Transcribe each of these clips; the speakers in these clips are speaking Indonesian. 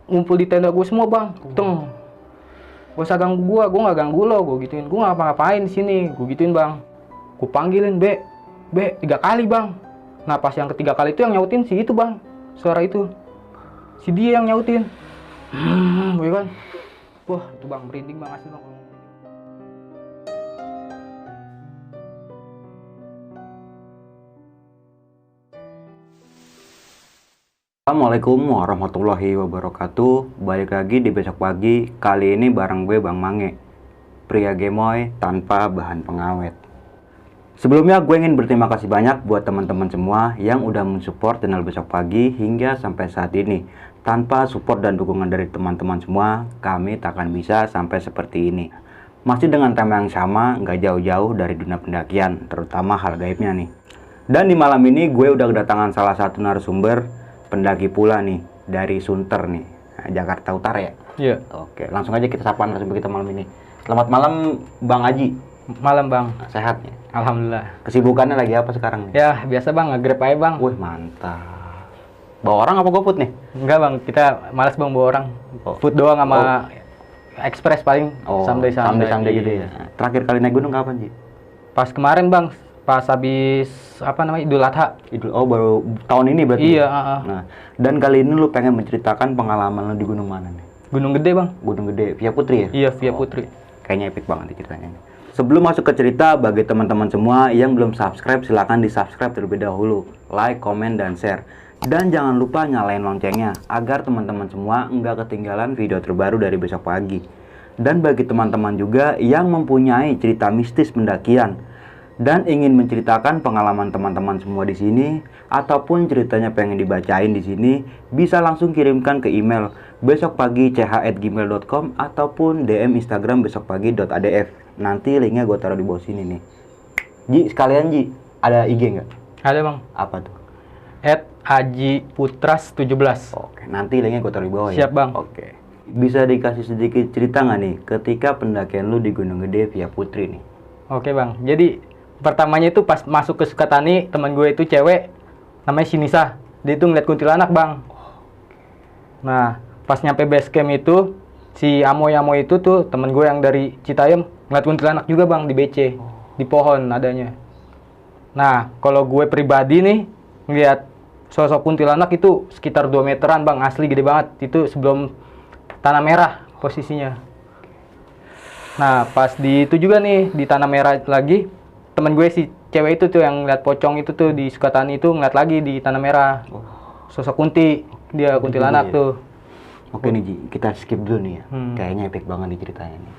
ngumpul di tenda gue semua bang. Tung, gak usah ganggu gue nggak ganggu lo, gue gituin. Gue nggak ngapa-ngapain di sini, gue gituin bang. Gue panggilin B 3 kali bang. Nah pas yang ketiga kali itu yang nyautin si itu bang, suara itu, si dia yang nyautin. Gue kan, wah itu bang merinding bang asli bang. Assalamualaikum warahmatullahi wabarakatuh. Balik lagi di besok pagi. Kali ini bareng gue Bang Mange, pria gemoy tanpa bahan pengawet. Sebelumnya gue ingin berterima kasih banyak buat teman-teman semua yang udah mensupport channel besok pagi hingga sampai saat ini. Tanpa support dan dukungan dari teman-teman semua, kami tak akan bisa sampai seperti ini. Masih dengan tema yang sama, nggak jauh-jauh dari dunia pendakian, terutama hal gaibnya nih. Dan di malam ini gue udah kedatangan salah satu narasumber pendaki pula nih dari Sunter nih, Jakarta Utara ya. Iya. Oke, langsung aja kita sapa narasumber kita malam ini. Selamat malam Bang Aji. Malam bang. Sehat ya? Alhamdulillah. Kesibukannya lagi apa sekarang nih? Ya biasa bang, nge-grab aja bang. Wih mantap. Bawa orang apa GoFood nih? Enggak bang, kita malas bang bawa orang. Oh. Food doang sama express paling. Someday gitu ya. Terakhir kali naik gunung kapan sih? Pas kemarin bang, pas habis apa namanya Idul Adha. Baru tahun ini berarti? Iya. Nah, dan kali ini lu pengen menceritakan pengalaman lu di gunung mana nih? Gunung Gede bang. Gunung Gede, Via Putri ya? Iya Via Putri. Kayaknya epic banget nih ceritanya. Sebelum masuk ke cerita, bagi teman-teman semua yang belum subscribe, silahkan di subscribe terlebih dahulu. Like, komen, dan share. Dan jangan lupa nyalain loncengnya, agar teman-teman semua nggak ketinggalan video terbaru dari besok pagi. Dan bagi teman-teman juga yang mempunyai cerita mistis pendakian, dan ingin menceritakan pengalaman teman-teman semua di sini, ataupun ceritanya pengen dibacain di sini, bisa langsung kirimkan ke email besokpagi@gmail.com ataupun DM Instagram besokpagi.adf. Nanti linknya gue taruh di bawah sini nih. Ji, sekalian Ji, ada IG nggak? Ada bang. Apa tuh? @ajiputras17. Oke, nanti linknya gue taruh di bawah ya. Siap bang. Oke. Bisa dikasih sedikit cerita nggak nih ketika pendakian lu di Gunung Gede Via Putri nih? Oke bang, jadi pertamanya itu pas masuk ke Sukatani, teman gue itu cewek, namanya Sinisa. Dia itu ngeliat kuntilanak bang. Nah, pas nyampe base camp itu, si Amoy itu tuh temen gue yang dari Citayam ngeliat kuntilanak juga bang di BC, di pohon adanya. Nah, kalau gue pribadi nih ngeliat sosok kuntilanak itu sekitar 2 meteran bang, asli gede banget. Itu sebelum Tanah Merah posisinya. Nah, pas di itu juga nih di Tanah Merah lagi, temen gue si cewek itu tuh yang ngeliat pocong itu tuh di Sukatani itu ngeliat lagi di Tanah Merah. Sosok kunti, dia kuntilanak ya. tuh. Oke nih Ji, kita skip dulu nih ya. Kayaknya epic banget nih ceritanya nih.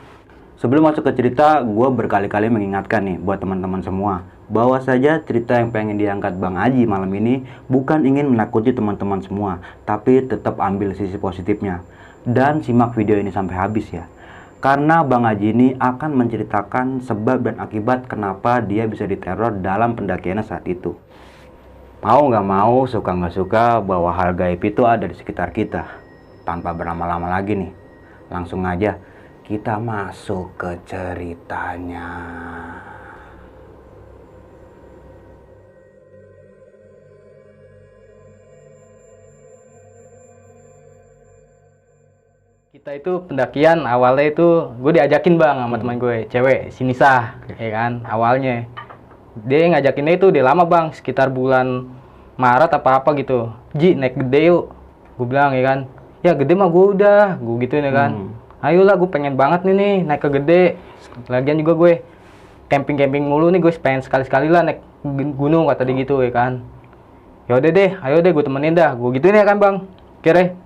Sebelum masuk ke cerita, gue berkali-kali mengingatkan nih buat teman-teman semua, bahwa saja cerita yang pengen diangkat Bang Aji malam ini bukan ingin menakuti teman-teman semua, tapi tetap ambil sisi positifnya. Dan simak video ini sampai habis ya. Karena Bang Aji ini akan menceritakan sebab dan akibat kenapa dia bisa diteror dalam pendakiannya saat itu. Mau nggak mau, suka nggak suka, bahwa hal gaib itu ada di sekitar kita. Tanpa berlama-lama lagi nih, langsung aja kita masuk ke ceritanya. Kita itu pendakian awalnya itu gue diajakin bang sama teman gue, cewek, Sinisa, ya kan, awalnya. Dia ngajakinnya itu udah lama bang, sekitar bulan Maret apa-apa gitu. Ji, naik Gede yuk. Gue bilang ya kan, ya Gede mah gue udah, gue gituin ya kan. Ayolah, gue pengen banget nih naik ke Gede. Lagian juga gue camping-camping mulu nih, gue pengen sekali-sekali lah naik gunung, kata dia gitu ya kan. Yaudah deh, ayo deh gue temenin dah. Gue gituin ya kan bang, kira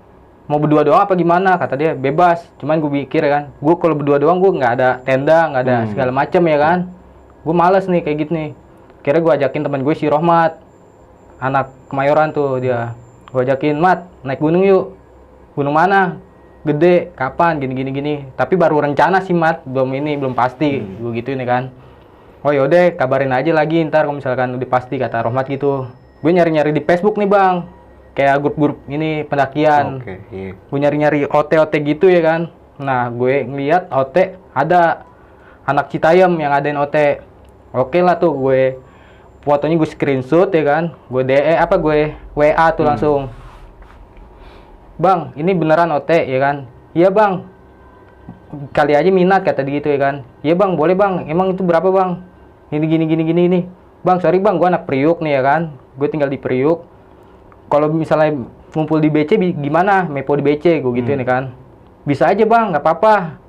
mau berdua doang apa gimana, kata dia. Bebas, cuman gue pikir ya kan, gue kalau berdua doang gue nggak ada tenda, nggak ada segala macem ya kan. Gue males nih kayak gitu nih. Kira gue ajakin teman gue si Rohmat, anak Kemayoran tuh dia. Gue ajakin, Mat, naik gunung yuk. Gunung mana? Gede, kapan? Gini. Tapi baru rencana sih Mat, belum pasti. Gue gituin ya kan. Oh yaudah, kabarin aja lagi ntar kalau misalkan udah pasti, kata Rohmat gitu. Gue nyari-nyari di Facebook nih bang, kayak grup-grup ini pendakian. Gue nyari-nyari OT gitu ya kan. Nah gue ngeliat OT ada anak Citayam yang adain OT. Oke lah tuh, gue fotonya gue screenshot ya kan, gue gue WA tuh langsung. Bang, ini beneran OT ya kan? Iya bang, kali aja minat kata dia gitu ya kan. Iya bang, boleh bang, emang itu berapa bang? Ini gini. Bang, sorry bang, gue anak Priuk nih ya kan, gue tinggal di Priuk. Kalau misalnya ngumpul di BC gimana? Mepo di BC, gue gituin ya kan. Bisa aja bang, nggak apa-apa.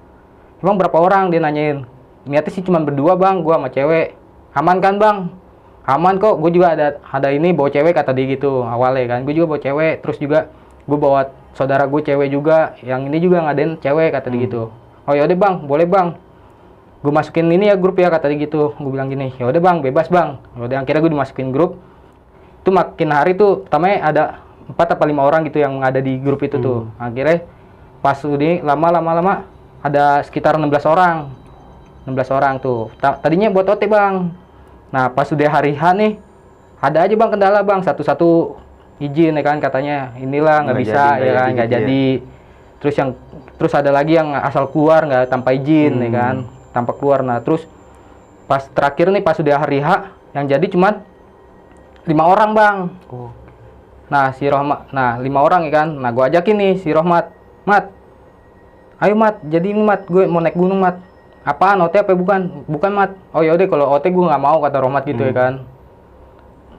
Emang berapa orang, dia nanyain. Niatnya sih cuma berdua bang, gue sama cewek. Aman kan bang? Aman kok, gue juga ada ini bawa cewek kata dia gitu awalnya kan. Gue juga bawa cewek, terus juga gue bawa saudara gue cewek juga, yang ini juga ngadain cewek kata dia gitu. Oh yaudah bang, boleh bang. Gue masukin ini ya grup ya kata dia gitu. Gue bilang gini, ya udah bang, bebas bang. Yaudah akhirnya gue dimasukin grup. Itu makin hari tuh, pertamanya ada 4 atau 5 orang gitu yang ada di grup itu tuh. Akhirnya pas udah lama ada sekitar 16 orang. 16 orang tuh. Tadinya buat OT bang. Nah pas udah hari H nih, ada aja bang kendala bang, satu-satu izin ya kan, katanya inilah nggak bisa ya kan, nggak jadi. Terus ada lagi yang asal keluar nggak tanpa izin ya kan, tanpa keluar. Nah terus pas terakhir nih pas udah hari H, yang jadi cuman 5 orang bang. Nah si Rohmat, nah 5 orang ya kan. Nah gue ajakin nih si Rohmat, Mat, ayo Mat, jadi ini Mat, gue mau naik gunung Mat. Apaan, OT apa bukan? Bukan Mat. Oh yaudah kalau OT gue nggak mau kata Rohmat gitu ya kan.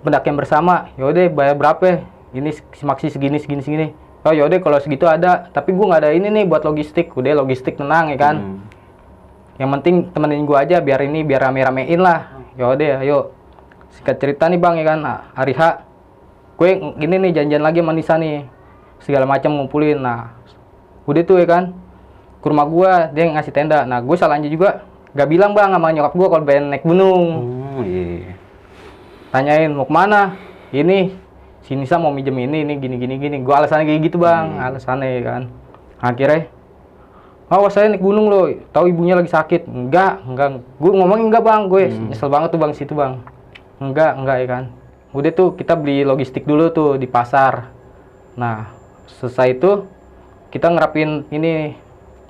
Pendakian bersama, yaudah bayar berapa? Ini maksi segini. Oh yaudah kalau segitu ada, tapi gue nggak ada ini nih buat logistik. Udah logistik tenang ya kan. Yang penting temenin gue aja biar rame-ramein lah. Yaudah ayo. Singkat cerita nih bang ya kan, hari H gue gini nih janjian lagi sama Nisa nih, segala macam ngumpulin. Nah udah tuh ya kan, ke rumah gue dia ngasih tenda. Nah gue salahnya juga gak bilang bang sama nyokap gue kalau pengen naik gunung. Tanyain mau kemana, ini si Nisa mau minjem ini gini. Gue alasannya kayak gitu bang, alasannya ya kan. Akhirnya saya naik gunung loh, tahu ibunya lagi sakit. Enggak, gue ngomongin enggak bang, gue nyesel banget tuh bang situ bang. Enggak ya kan. Udah tuh kita beli logistik dulu tuh di pasar. Nah selesai itu kita ngerapin ini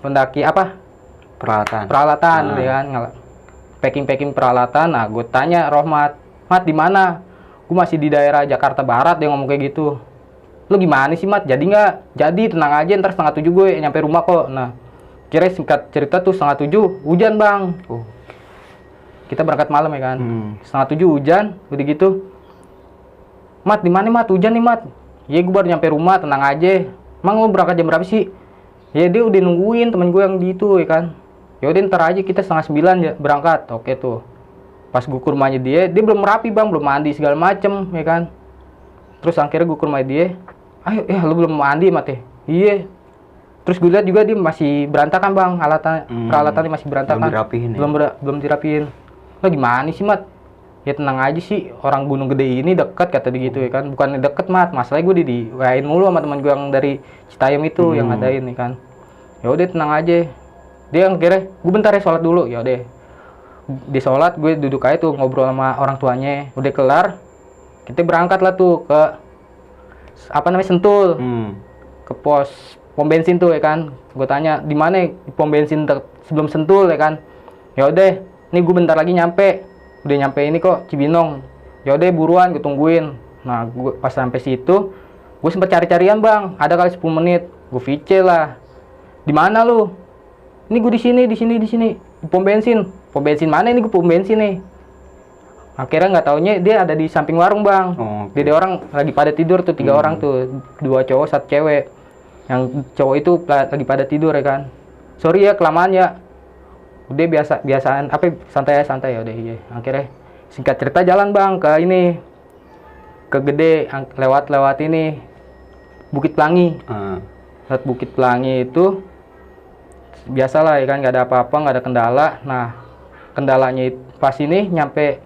pendaki apa? Peralatan ya kan. Packing peralatan. Nah gue tanya Rohmat, Mat di mana? Gue masih di daerah Jakarta Barat, dia ngomong kayak gitu. Lu gimana sih Mat? Jadi nggak? Jadi tenang aja, ntar 6:30 gue nyampe rumah kok. Nah kira singkat cerita tuh 6:30 hujan bang. Kita berangkat malam ya kan. 6:30 hujan, udah gitu. Mat di mana Mat? Hujan nih Mat. Ya gue baru nyampe rumah, tenang aja. Emang lu berangkat jam berapa sih? Ya dia udah nungguin temen gue yang di itu ya kan. Ya udah ntar aja kita 8:30 ya berangkat. Oke tuh. Pas gue ke rumahnya dia belum rapi bang, belum mandi segala macem ya kan. Terus akhirnya gue ke rumah dia, ayo lu belum mandi Mat ya? Iya. Terus gue lihat juga dia masih berantakan bang, peralatannya masih berantakan. Belum dirapihin ya? Belum dirapihin. Lo gimana sih Mat? Ya tenang aja sih, orang Gunung Gede ini dekat kata dia gitu ya kan. Bukan deket Mat, masalahnya gue di WA-in mulu sama teman gue yang dari Citayam itu yang ngadain nih kan. Ya udah tenang aja. Dia yang kira gue bentar ya sholat dulu. Ya udah. Di sholat gue duduk aja tuh ngobrol sama orang tuanya. Udah kelar, kita berangkat lah tuh ke Sentul. Ke pom bensin tuh ya kan. Gue tanya di mana pom bensin sebelum Sentul ya kan. Ya udah, ini gue bentar lagi nyampe. Udah nyampe ini kok Cibinong. Ya udah buruan gue tungguin. Nah, gue pas sampai situ, gue sempet cari-carian bang. Ada kali 10 menit. Gue VC lah. Di mana lu? Ini gue di sini. Di pom bensin. Pom bensin mana ini? Gue pom bensin nih. Akhirnya nggak taunya dia ada di samping warung bang. Jadi orang lagi pada tidur tuh 3 orang tuh, 2 cowok 1 cewek. Yang cowok itu lagi pada tidur ya kan. Sorry ya kelamaan ya. Udah biasaan apa santai ya udah iya. Akhirnya singkat cerita jalan bang ke ini ke Gede lewat ini Bukit Pelangi. Lewat Bukit Pelangi itu biasalah ya kan, nggak ada apa-apa, nggak ada kendala. Nah kendalanya pas ini nyampe,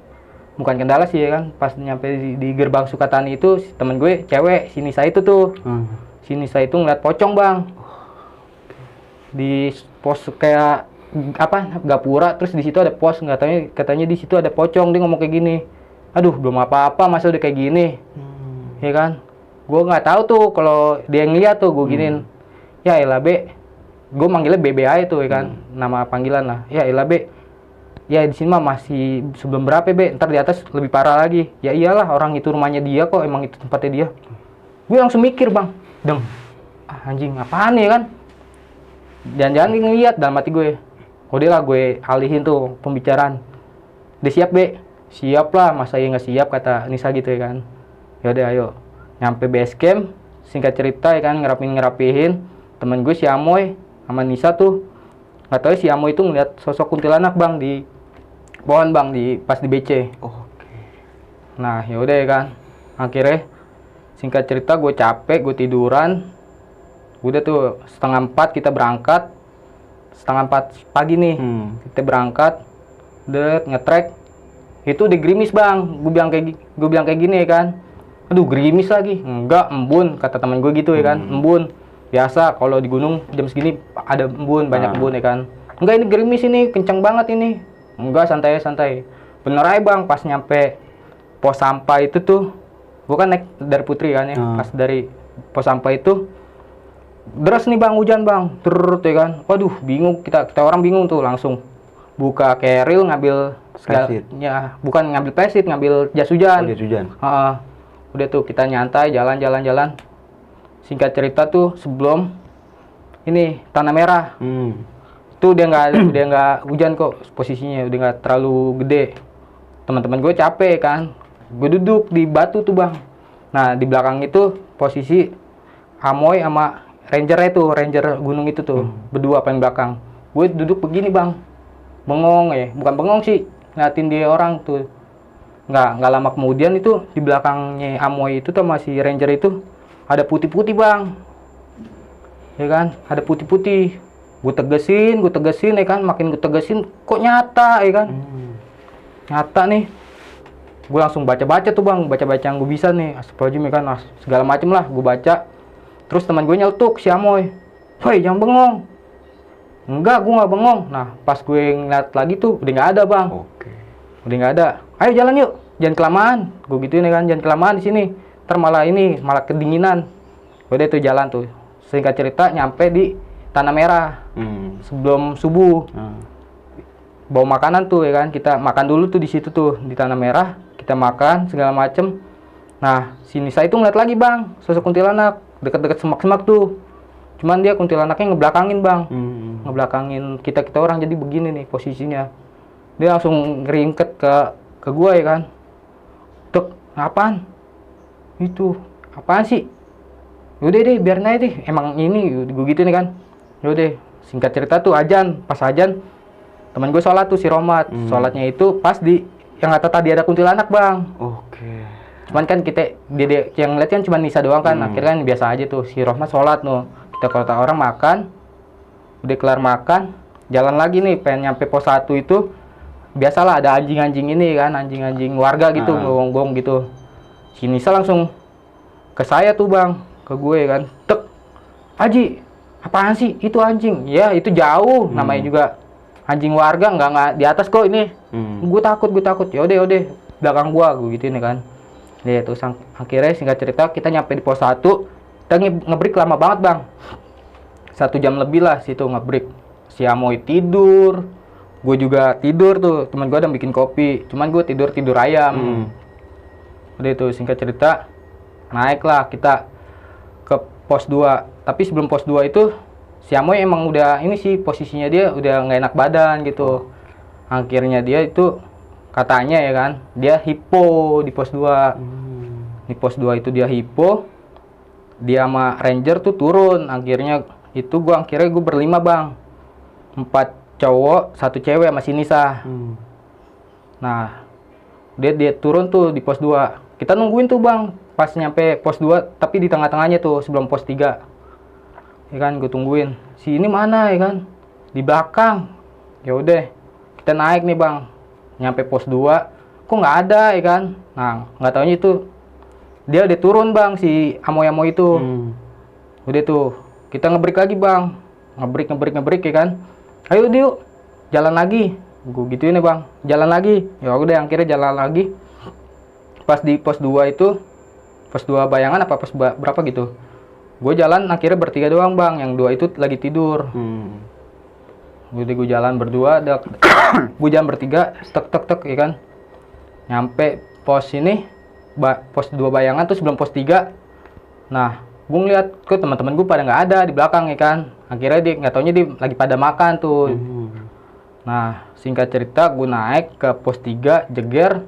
bukan kendala sih ya kan, pas nyampe di gerbang Sukatani itu temen gue cewek si Nisa itu tuh. Si Nisa itu ngeliat pocong bang di pos kayak apa gapura, terus di situ ada pos, katanya di situ ada pocong. Dia ngomong kayak gini, aduh belum apa-apa masa udah kayak gini. Ya kan, gue nggak tahu tuh kalau dia ngeliat tuh gue giniin. Ya elah be, gue manggilnya Bebe aja tuh ya kan, nama panggilan lah. Ya elah be, ya di sini mah masih sebelum berapa be, ntar di atas lebih parah lagi. Ya iyalah, orang itu rumahnya dia kok, emang itu tempatnya dia. Gue langsung mikir bang, Anjing apaan ya kan, jangan-jangan dia ngeliat dalam hati gue. Udah lah gue alihin tuh pembicaraan. Udah siap be? Siap lah, masa ya nggak siap, kata Nisa gitu ya kan. Ya udah ayo. Nyampe base camp, singkat cerita ya kan, ngerapihin. Temen gue si Amoy sama Nisa tuh, nggak tahu si Amoy itu ngeliat sosok kuntilanak bang di pohon bang, pas di BC. Oke. Nah ya udah ya kan, akhirnya singkat cerita gue capek, gue tiduran. Udah tuh 3:30 kita berangkat, 3:30 pagi nih. Kita berangkat, ngetrek. Itu di gerimis bang, gue bilang kayak gini ya kan. Aduh gerimis lagi. Enggak, embun, kata teman gue gitu ya kan. Embun biasa kalau di gunung jam segini ada embun, banyak embun ya kan. Enggak, ini gerimis, ini kencang banget ini. Enggak, santai. Bener aja bang, pas nyampe pos sampah itu tuh, gue kan naik dari Putri kan ya. Pas dari pos sampah itu deras nih bang, hujan bang, terus ya kan. Waduh bingung, kita orang bingung tuh, langsung buka keril, ngambil ya, bukan ngambil pesit, ngambil jas hujan. Jas hujan. Udah tuh kita nyantai, jalan. Singkat cerita tuh sebelum ini Tanah Merah, tuh udah nggak hujan kok, posisinya udah nggak terlalu gede. Teman-teman gue capek kan, gue duduk di batu tuh bang. Nah di belakang itu posisi Amoy sama ranger gunung itu tuh, berdua paling belakang. Gue duduk begini bang, bengong ya, bukan bengong sih, ngeliatin dia orang tuh. Nggak lama kemudian itu di belakangnya Amoy itu tuh masih ranger itu ada putih-putih bang, ya kan, ada putih-putih. Gue tegesin ya kan, makin gue tegesin kok nyata ya kan. Nyata nih. Gue langsung baca tuh bang, baca yang gue bisa nih, astagfirullahaladzim ya kan, segala macem lah gue baca. Terus teman gue nyeletuk si Amoy, "Woi jangan bengong." Enggak, gue nggak bengong. Nah pas gue ngeliat lagi tuh udah nggak ada bang. Udah nggak ada. Ayo jalan yuk, jangan kelamaan. Gue gituin ya kan, jangan kelamaan di sini. Ntar malah kedinginan. Udah tuh jalan tuh. Singkat cerita nyampe di Tanah Merah sebelum subuh. Bawa makanan tuh ya kan, kita makan dulu tuh di situ tuh di Tanah Merah. Kita makan segala macem. Nah si Nisa itu ngeliat lagi bang, sosok kuntilanak deket-deket semak-semak tuh. Cuman dia kuntilanaknya ngebelakangin bang, ngebelakangin kita orang, jadi begini nih posisinya. Dia langsung ngeringket ke gue ya kan. Tuk, apaan? Itu apaan sih? Yaudah deh biarin aja deh, emang ini gue gitu nih kan. Yaudah, singkat cerita tuh ajan, pas ajan teman gue sholat tuh si Romat. Sholatnya itu pas di yang kata tadi ada kuntilanak bang. Cuman kan dia yang ngeliat kan cuma Nisa doang kan. Akhirnya kan biasa aja tuh si Romat sholat tuh. Kita kata orang makan, udah kelar makan, jalan lagi nih, pengen nyampe pos 1 itu. Biasalah ada anjing-anjing ini kan, anjing-anjing warga gitu, gonggong gitu. Si Nisa langsung ke saya tuh bang, ke gue kan. Tek, Haji, apaan sih itu anjing? Ya itu jauh, namanya juga anjing warga, nggak di atas kok ini. Gue takut. Ya udah, belakang gue gitu nih kan. Ya terus akhirnya singkat cerita kita nyampe di pos 1, kita ngebreak lama banget bang. 1 jam lebih lah situ ngebreak. Si Amoy tidur, gue juga tidur tuh, teman gue udah bikin kopi, cuman gue tidur ayam. Udah itu singkat cerita naiklah kita ke pos 2. Tapi sebelum pos 2 itu si Amoy emang udah ini sih, posisinya dia udah nggak enak badan gitu. Akhirnya dia itu katanya ya kan, dia hipo di pos 2. Di pos 2 itu dia hipo, dia sama ranger tuh turun. Akhirnya gue berlima bang, 4 cowok 1 cewek sama si Nisa. Nah dia turun tuh di pos 2, kita nungguin tuh bang. Pas nyampe pos 2 tapi di tengah-tengahnya tuh sebelum pos 3 ya kan, gue tungguin si ini mana ya kan, di belakang. Ya udah kita naik nih bang, nyampe pos 2 kok nggak ada ya kan. Nah nggak taunya itu dia udah turun bang, si Amoy itu. Udah tuh kita ngebreak lagi bang, ngebreak ya kan. Ayo yuk jalan lagi, gue gituin ya bang, jalan lagi. Ya udah akhirnya jalan lagi. Pas di pos 2 itu, pos 2 bayangan apa pos berapa gitu, gue jalan akhirnya bertiga doang bang, yang 2 itu lagi tidur. Udah gue jalan berdua, gue jalan bertiga, tek ya kan. Nyampe pos ini, pos 2 bayangan tuh sebelum pos 3. Nah Gue ngeliat kok teman-teman gue pada nggak ada di belakang ya kan. Akhirnya dia nggak taunya dia lagi pada makan tuh. Nah, singkat cerita gue naik ke pos 3 jeger,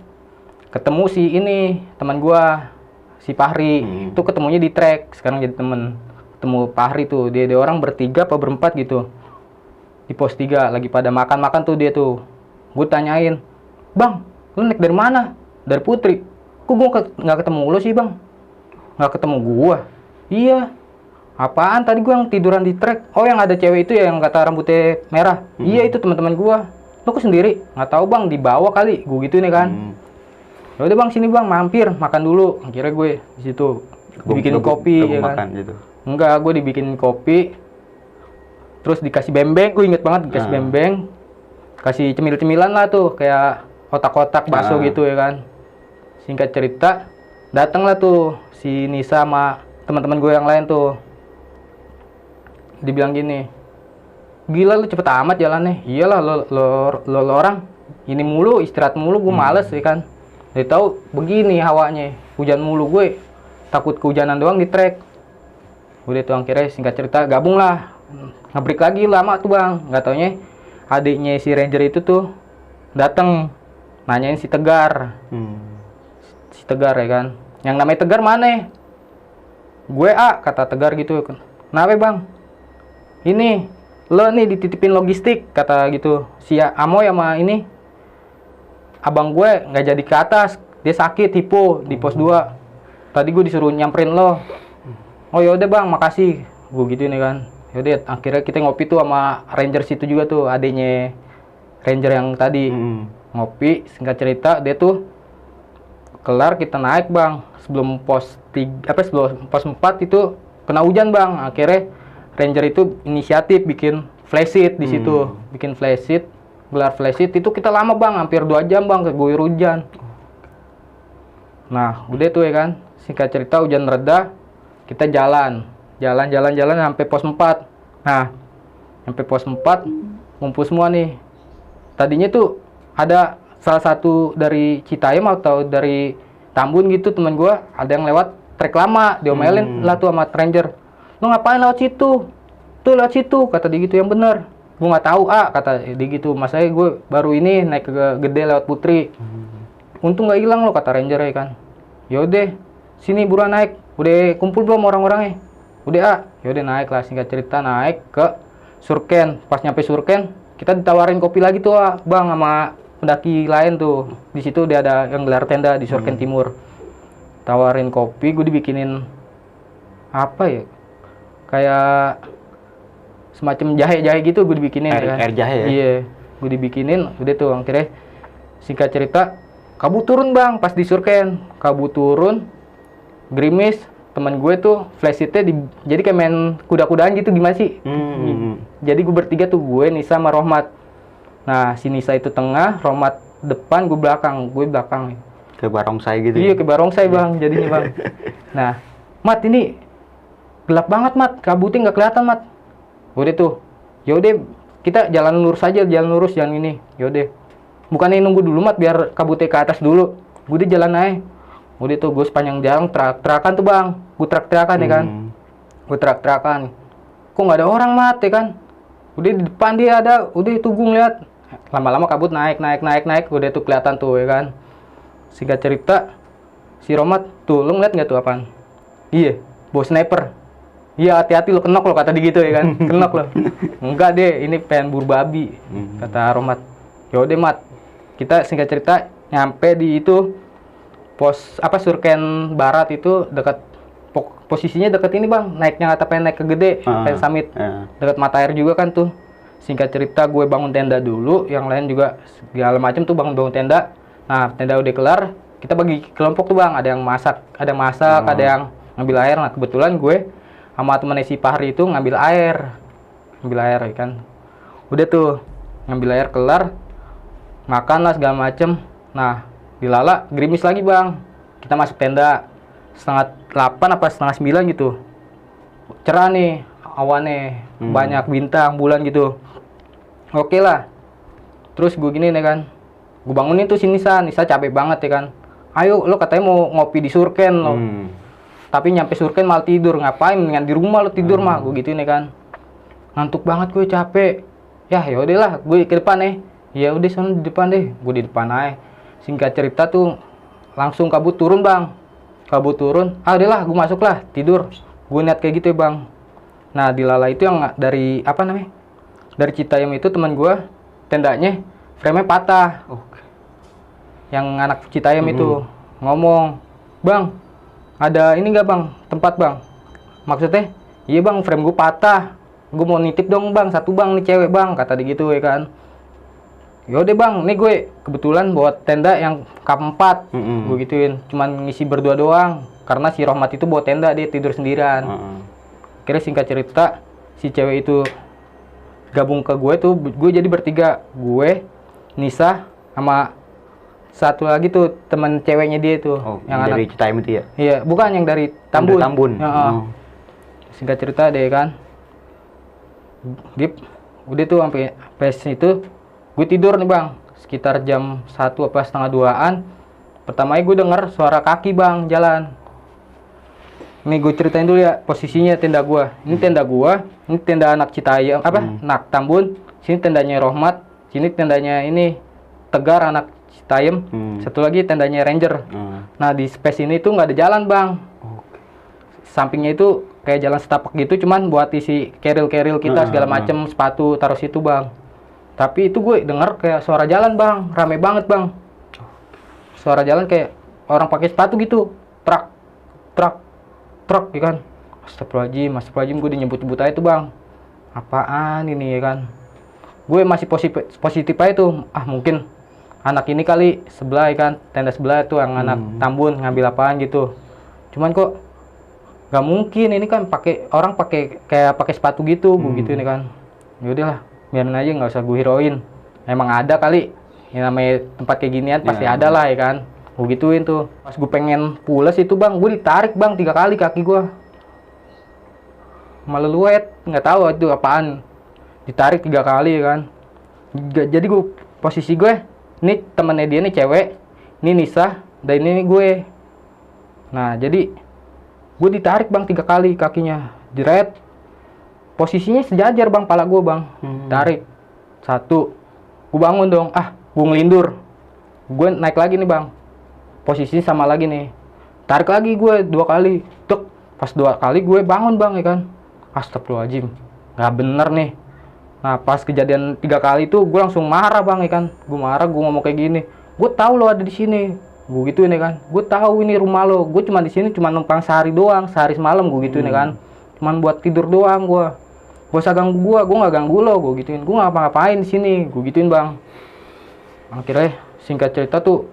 ketemu si ini teman gue, si Fahri. Itu ketemunya di trek, sekarang jadi temen. Ketemu Fahri tuh, dia orang bertiga apa berempat gitu di pos 3 lagi pada makan-makan tuh dia tuh. Gue tanyain, bang, lu naik dari mana? Dari Putri. Kok gue nggak ketemu lu sih bang? Nggak ketemu gua? Iya. Apaan tadi gua yang tiduran di trek? Oh yang ada cewek itu ya yang kata rambutnya merah. Iya itu teman-teman gua. Lu kok sendiri? Nggak tahu bang, dibawa kali. Gua gituin ya kan. Ya udah bang, sini bang, mampir makan dulu. Akhirnya gue di situ dibikin kopi ya kan. Gitu. Enggak, gue dibikin kopi. Terus dikasih bembeng, gue inget banget dikasih bembeng. Kasih cemil-cemilan lah tuh, kayak kotak-kotak bakso gitu ya kan. Singkat cerita, datanglah tuh si Nisa sama teman-teman gue yang lain tuh. Dibilang gini, gila lu cepet amat jalannya. Iyalah lo orang ini mulu, istirahat mulu, gue males ya kan. Dia tahu begini hawanya, hujan mulu, gue takut kehujanan doang di trek. Udah tuh akhirnya singkat cerita gabung lah, ngebreak lagi lama tuh bang. Nggak taunya adiknya si ranger itu tuh datang nanyain si Tegar. Si Tegar ya kan, yang namanya Tegar mana? Gue kata Tegar gitu. Kenapa bang? Ini lo nih dititipin logistik kata gitu. Si Amoy sama ini abang gue nggak jadi ke atas, dia sakit hipo di pos 2. Tadi gue disuruh nyamperin lo. Oh yaudah bang, makasih. Gue gituin ya kan. Yaudah akhirnya kita ngopi tuh sama ranger situ juga tuh, adiknya ranger yang tadi. Ngopi, singkat cerita dia tuh kelar kita naik bang. Sebelum pos 3 sebelum pos 4 itu kena hujan bang. Akhirnya ranger itu inisiatif bikin flash sheet di situ. Bikin flash sheet, gelar flash sheet itu kita lama bang, hampir 2 jam bang keguyur hujan. Nah, udah tuh ya kan. Singkat cerita hujan reda, kita jalan sampai pos 4. Nah, sampai pos 4 ngumpul semua nih. Tadinya tuh ada salah satu dari Citayam atau dari Tambun gitu teman gue, ada yang lewat trek lama, diomelin lah tuh sama ranger. Lu ngapain lewat situ? Tuh lewat situ, kata dia gitu. Yang bener, gue nggak tahu kata dia gitu. Masanya gue baru ini naik ke Gede lewat Putri. Untung nggak hilang lo, kata ranger ya kan. Yaudah, sini buruan naik. Udah kumpul belum orang-orangnya? Udah yaudah naik lah. Singkat cerita naik ke Surken. Pas nyampe Surken, kita ditawarin kopi lagi tuh bang sama pendaki lain tuh. Di situ dia ada yang gelar tenda di Surken Timur. Tawarin kopi, gue dibikinin apa ya? Kayak semacam jahe-jahe gitu gue dibikinin air jahe ya? Iya, gue dibikinin. Udah tuh akhirnya singkat cerita kabut turun bang pas di Surken. Kabut turun, gerimis. Teman gue tuh flash sheet-nya jadi kayak main kuda-kudaan gitu, gimana sih? Jadi gue bertiga tuh, gue, Nisa sama Rohmat. Nah, si Nisa itu tengah, Rohmat depan, gue belakang. Kayak barongsai gitu. Iya, kayak barongsai bang, jadinya bang. Nah, Mat ini gelap banget Mat, kabutnya nggak kelihatan Mat. Udah tuh, yaudah kita jalan lurus aja, jalan lurus, jalan ini. Yaudah, bukannya nunggu dulu Mat biar kabutnya ke atas dulu. Gue udah jalan aja. Udah tuh gue sepanjang jalan terak-terakan tuh bang. Gue terak-terakan ya kan. Gue terak-terakan. Kok nggak ada orang Mat ya kan. Udah di depan dia ada. Udah itu gue ngeliat. Lama-lama kabut naik. Udah tuh kelihatan tuh ya kan. Singkat cerita, si Romat tuh, lu ngeliat nggak tuh apaan? Iya, bawa sniper. Iya, hati-hati lu, kenok lo, kata dia gitu ya kan. Kenok lo. Enggak deh, ini pengen buru babi, kata Romat. Yaudah Mat, kita singkat cerita nyampe di itu pos Surken Barat itu, dekat posisinya dekat ini bang, naiknya kata pengen naik ke Gede, pengen summit, dekat mata air juga kan tuh. Singkat cerita gue bangun tenda dulu, yang lain juga segala macam tuh bangun tenda. Nah, tenda udah kelar, kita bagi kelompok tuh bang, ada yang masak, ada yang ngambil air. Nah, kebetulan gue sama temen si Fahri itu ngambil air ya kan. Udah tuh ngambil air kelar, makan lah segala macem. Nah, dilala gerimis lagi bang, kita masuk tenda 7:30 apa 8:30 gitu, cerah nih awannya, banyak bintang bulan gitu. Oke lah, terus gue gini nih kan, gue bangunin tuh si Nisa capek banget ya kan. Ayo lo katanya mau ngopi di Surken lo. tapi nyampe surken malah tidur. Ngapain, mendingan di rumah lo tidur mah, gue gituin ya kan. Ngantuk banget gue, capek. Ya udahlah, gue ke depan ya udah sana di depan deh, gue di depan aja. Singkat cerita tuh langsung kabut turun bang, udahlah gue masuk lah tidur. Gue niat kayak gitu ya bang. Nah di Lala itu yang dari apa namanya, dari Citayam itu teman gue, tendanya frame-nya patah. Yang anak Citayam itu ngomong, bang ada ini nggak bang, tempat bang? Maksudnya, iya bang frame gue patah, gue mau nitip dong bang, satu bang nih cewek bang, kata dia gitu ya kan. Yaudah bang, nih gue kebetulan buat tenda yang K4, gue gituin, cuman ngisi berdua doang, karena si Rohmat itu bawa tenda, dia tidur sendirian. Akhirnya singkat cerita, si cewek itu gabung ke gue tuh, gue jadi bertiga, gue, Nisa, sama satu lagi tuh teman ceweknya dia tuh, yang dari Citayam itu ya? Iya, bukan yang dari Tambun. Dari Tambun. Singkat cerita deh kan, udah tuh sampai pas itu gue tidur nih bang, sekitar jam 1 apa setengah 2-an. Pertamanya gue denger suara kaki bang jalan. Nih gue ceritain dulu ya posisinya tenda gue. Ini tenda gue, ini tenda anak Citayam anak Tambun. Sini tendanya Rohmat, sini tendanya ini Tegar anak Citayam. Satu lagi tendanya Ranger. Nah di space ini tuh nggak ada jalan bang. Sampingnya itu kayak jalan setapak gitu, cuman buat isi keril-keril kita segala macem, sepatu taruh situ bang. Tapi itu gue denger kayak suara jalan bang, rame banget bang. Suara jalan kayak orang pakai sepatu gitu, truk, ya kan. Astagfirullahaladzim, gue nyebut-nyebut aja tuh bang. Apaan ini ya kan? Gue masih positif aja tuh, mungkin anak ini kali sebelah ya kan, tenda sebelah tuh yang anak Tambun ngambil apaan gitu. Cuman kok nggak mungkin, ini kan orang pakai sepatu gitu, gue gitu ini kan. Yaudahlah, biarin aja, nggak usah gue hirauin. Emang ada kali, yang namanya tempat kayak ginian pasti ada lah ya kan. Gue gituin tuh. Pas gue pengen pulas itu bang, gue ditarik bang 3 kali kaki gue. Malah luet, nggak tahu itu apaan. Ditarik 3 kali ya kan. Jadi posisi gue, ini temennya dia nih cewek, ini Nisa, dan ini gue. Nah jadi gue ditarik bang 3 kali kakinya, jeret. Posisinya sejajar bang, pala gue bang. Tarik 1, gue bangun dong, gue ngelindur. Gue naik lagi nih bang, posisinya sama lagi nih. Tarik lagi gue 2 kali, tek. Pas 2 kali gue bangun bang ya kan. Astagfirullahaladzim, nggak bener nih. Nah pas kejadian 3 kali itu gue langsung marah bang ya kan. Gue marah, gue ngomong kayak gini, gue tahu lo ada di sini, gue gituin ya kan. Gue tahu ini rumah lo, gue cuma di sini cuma numpang sehari doang, sehari semalam, gue gituin ya kan. Cuman buat tidur doang gue. Gak usah ganggu gue nggak ganggu lo, gue gituin. Gue nggak ngapa-ngapain di sini, gue gituin bang. Akhirnya singkat cerita tuh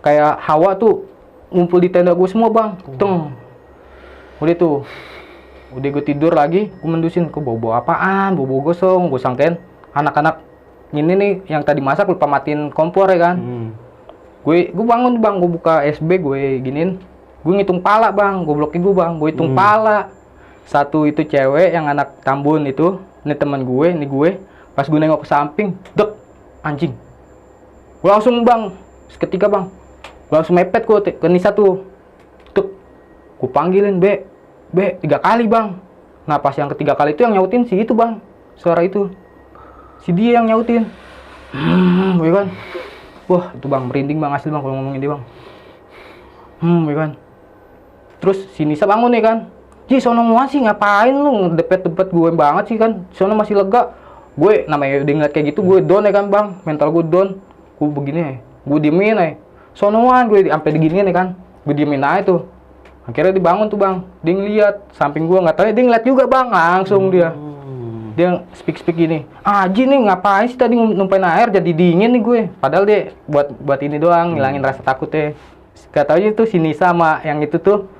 kayak hawa tuh ngumpul di tenda gue semua bang. Udah tuh, udah gue tidur lagi, gue mendusin, kok bau apaan, bau gosong. Gue sangkain anak-anak ini nih yang tadi masak lupa matiin kompor ya kan. Gue bangun bang, gue buka SB, gue giniin, gue ngitung pala bang, gobloknya gue bang, gue hitung pala. Satu itu cewek yang anak Tambun itu, ini teman gue, ini gue. Pas gue nengok ke samping, dek, anjing. Gue langsung bang, seketika bang, gue langsung mepet gue ke Nisa tuh, dek. Gue panggilin, B 3 kali bang. Nah pas yang ketiga kali itu yang nyautin si itu bang, suara itu, si dia yang nyautin. Ya kan. Wah itu bang, merinding bang asli bang kalau ngomongin dia bang. Ya kan. Terus si Nisa bangun ya kan. Ji sono masih ngapain lu ngedepet-depet gue banget sih kan. Sono masih lega. Gue namanya udah ngeliat kayak gitu, gue down ya kan bang, mental gue down. Gue begini ya, gue diemin aja. Sonoan gue sampai diginiin ya kan, gue diemin aja tuh. Akhirnya dibangun tuh bang, dia ngeliat samping gue, nggak tahu ya, dia ngeliat juga bang, langsung dia speak gini, Ji nih ngapain sih tadi numpain air jadi dingin nih gue. Padahal dia buat ini doang, ngilangin rasa takutnya. Gak tau itu si Nisa sama yang itu tuh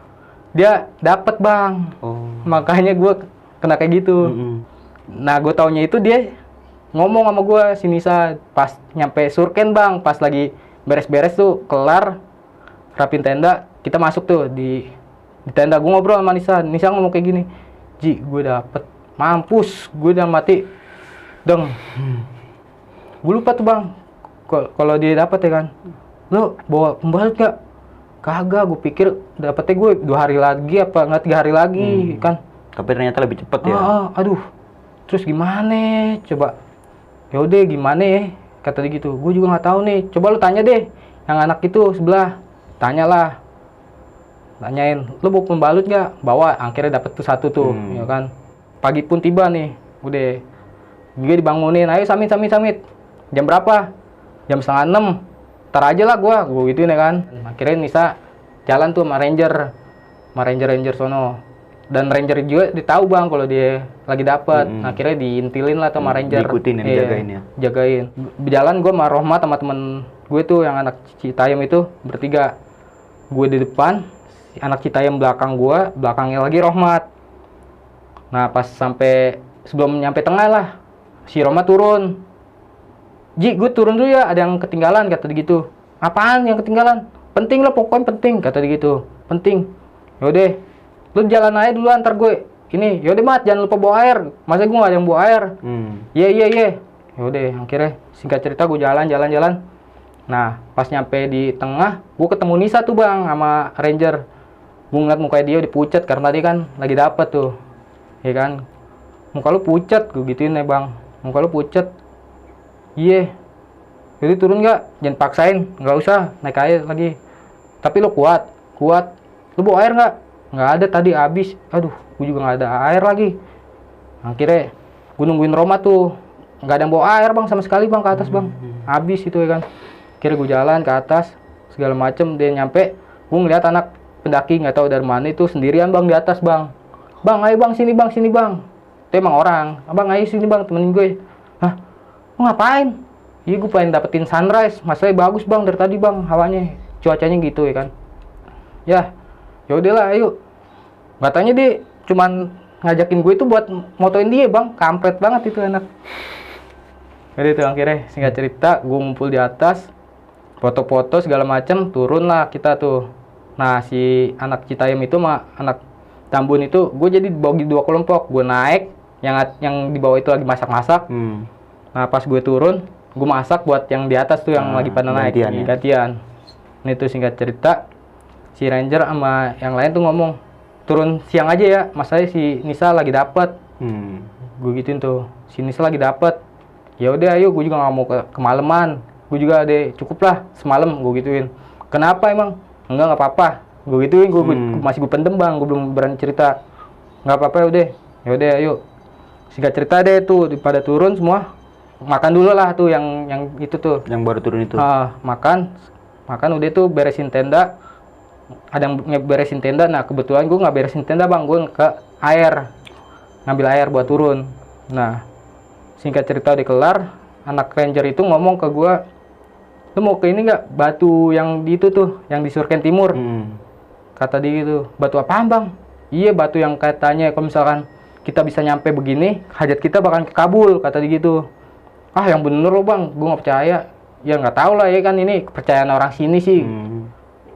dia dapet bang. Makanya gue kena kayak gitu. Nah gue taunya itu dia ngomong sama gue si Nisa pas nyampe surken bang, pas lagi beres-beres tuh kelar rapin tenda, kita masuk tuh di tenda. Gue ngobrol sama Nisa ngomong kayak gini, Ji gue dapet, mampus gue udah mati dong. Gue lupa tuh bang kalau dia dapet ya kan, lo bawa pembalut gak? Kagak, gue pikir dapetnya gue 2 hari lagi apa nggak 3 hari lagi kan. Tapi ternyata lebih cepet ya. Aduh, terus gimana? Coba, ya udah gimana ya? Kata dia gitu. Gue juga nggak tahu nih. Coba lu tanya deh, yang anak itu sebelah. Tanyalah, tanyain, lu bawa pembalut nggak? Bawa, akhirnya dapet tuh 1 tuh, ya kan. Pagi pun tiba nih, udah. Gue dibangunin, ayo samit. Jam berapa? Jam 5:30. Ntar aja lah gue gituin ya kan. Akhirnya Nisa jalan tuh sama ranger sono. Dan ranger juga ditahu bang kalau dia lagi dapet. Akhirnya diintilin lah sama ranger. Diikutin ya, dijagain ya. Jagain. Berjalan gue sama Rohmat sama temen gue tuh yang anak Citayam itu bertiga. Gue di depan, anak Citayam belakang gue, belakangnya lagi Rohmat. Nah pas sampai sebelum nyampe tengah lah, si Rohmat turun. Ji, gue turun dulu ya, ada yang ketinggalan, kata dia gitu. Apaan yang ketinggalan? Penting lah, pokoknya penting, kata dia gitu. Penting. Yaudah, lu jalan aja dulu antar gue. Ini, yaudah Mat, jangan lupa bawa air. Masa gue gak ada yang bawa air? Iya. Yaudah, akhirnya singkat cerita gue jalan. Nah, pas nyampe di tengah, gue ketemu Nisa tuh bang, sama ranger. Gue ngeliat mukanya dia udah pucat, karena dia kan lagi dapet tuh. Ya kan? Muka lu pucat, gue gituin ya bang. Muka lu pucat. Iya. Jadi turun nggak? Jangan paksain, nggak usah naik air lagi. Tapi lo kuat. Lo bawa air nggak? Nggak ada, tadi habis. Aduh, gue juga nggak ada air lagi. Akhirnya gue nungguin Roma tuh, nggak ada yang bawa air bang sama sekali bang ke atas bang. Habis itu ya kan. Akhirnya gue jalan ke atas segala macem. Dia nyampe, gue ngeliat anak pendaki nggak tahu dari mana itu sendirian bang di atas bang. Bang, ayo bang sini bang. Itu emang orang. Abang ayo sini bang, temenin gue. Hah? Lu ngapain? Iya gue pengen dapetin sunrise. Masalahnya bagus bang dari tadi bang, hawanya, cuacanya gitu ya kan. Ya udahlah ayo. Katanya dia cuman ngajakin gue itu buat motoin dia bang. Kampret banget itu anak. Jadi itu akhirnya singkat cerita gue ngumpul di atas, foto-foto segala macem, turun lah kita tuh. Nah si anak Citayam itu sama anak Tambun itu gue jadi dibagi 2 kelompok. Gue naik, yang di bawah itu lagi masak-masak. Nah pas gue turun, gue masak buat yang di atas tuh yang lagi pada naik. Gantian. Ini tuh singkat cerita, si ranger sama yang lain tuh ngomong, turun siang aja ya, masalahnya si Nisa lagi dapet. Gue gituin tuh, si Nisa lagi dapet. Ya udah ayo, gue juga nggak mau kemalaman. Gue juga ada cukup lah semalam, gue gituin. Kenapa emang? Enggak apa-apa. Gue gituin, gue masih gue pendem bang, gue belum berani cerita. Nggak apa-apa udah. Ya udah ayo. Singkat cerita deh tuh pada turun semua. Makan dulu lah tuh yang itu tuh. Yang baru turun itu. Makan udah tuh beresin tenda. Ada yang beresin tenda. Nah kebetulan gue nggak beresin tenda bang, gue ke air, ngambil air buat turun. Nah singkat cerita udah kelar, anak ranger itu ngomong ke gue, lu mau ke ini nggak, batu yang di itu tuh, yang di Surken Timur. Kata dia gitu, batu apaan bang? Iya batu yang katanya kalau misalkan kita bisa nyampe begini, hajat kita bakal kekabul, kata dia gitu. Ah yang bener loh bang, gue nggak percaya. Ya nggak tahu lah ya kan, ini kepercayaan orang sini sih.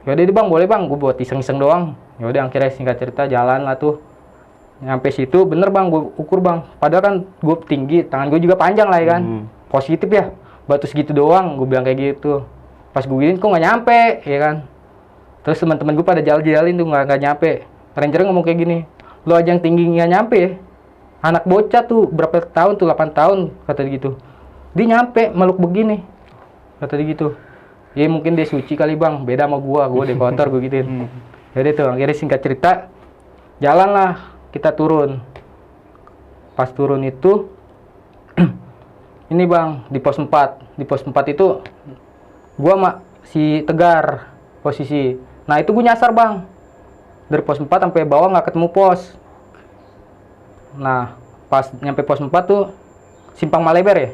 Yaudah deh bang, boleh bang, gue buat iseng-iseng doang. Yaudah akhirnya singkat cerita jalan lah tuh. Nyampe situ bener bang, gue ukur bang. Padahal kan gue tinggi, tangan gue juga panjang lah ya kan. Positif ya, batu segitu doang, gue bilang kayak gitu. Pas gue gini kok nggak nyampe, ya kan. Terus teman-teman gue pada jalan-jalan tuh nggak nyampe. Rangernya ngomong kayak gini, lo aja yang tinggi nggak nyampe. Anak bocah tuh berapa tahun tuh, 8 tahun kata dia gitu. Dia nyampe meluk begini, kata dia gitu. Ya mungkin dia suci kali bang, beda sama gue udah kotor gue gituin. Jadi tuh akhirnya singkat cerita, jalan lah kita turun. Pas turun itu, ini bang di pos 4 itu, gue sama si Tegar posisi. Nah itu gue nyasar bang, dari pos 4 sampai bawah nggak ketemu pos. Nah pas nyampe pos 4 tuh Simpang Maleber ya.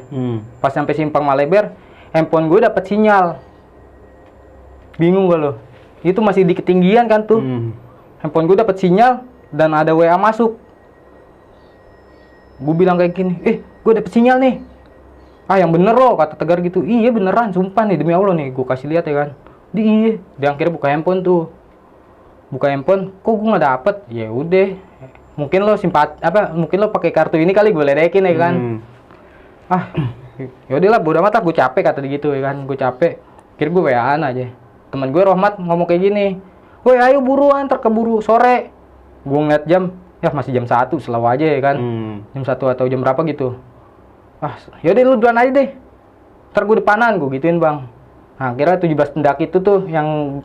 Pas nyampe Simpang Maleber, handphone gue dapet sinyal. Bingung gak lo? Itu masih di ketinggian kan tuh. Handphone gue dapet sinyal dan ada WA masuk. Gue bilang kayak gini, gue dapet sinyal nih. Ah yang bener loh, kata Tegar gitu. Iya beneran, sumpah nih demi Allah nih, gue kasih lihat ya kan. Dia akhirnya buka handphone tuh. Buka handphone, kok gue nggak dapet? Ya udah, mungkin lo mungkin lo pakai kartu ini kali, gue ledekin ya kan. Yaudah lah, bodo amat lah, gue capek kata dia gitu ya kan. Gue capek, kira gue WA-an aja. teman gue Rohmat ngomong kayak gini, woi ayo buruan terkeburu sore. Gue ngeliat jam, ya masih jam 1 selalu aja ya kan. Jam 1 atau jam berapa gitu. Ah yaudah lu duluan aja deh, ntar gue depanan, gue gituin bang. Nah kira 17 pendaki itu tuh yang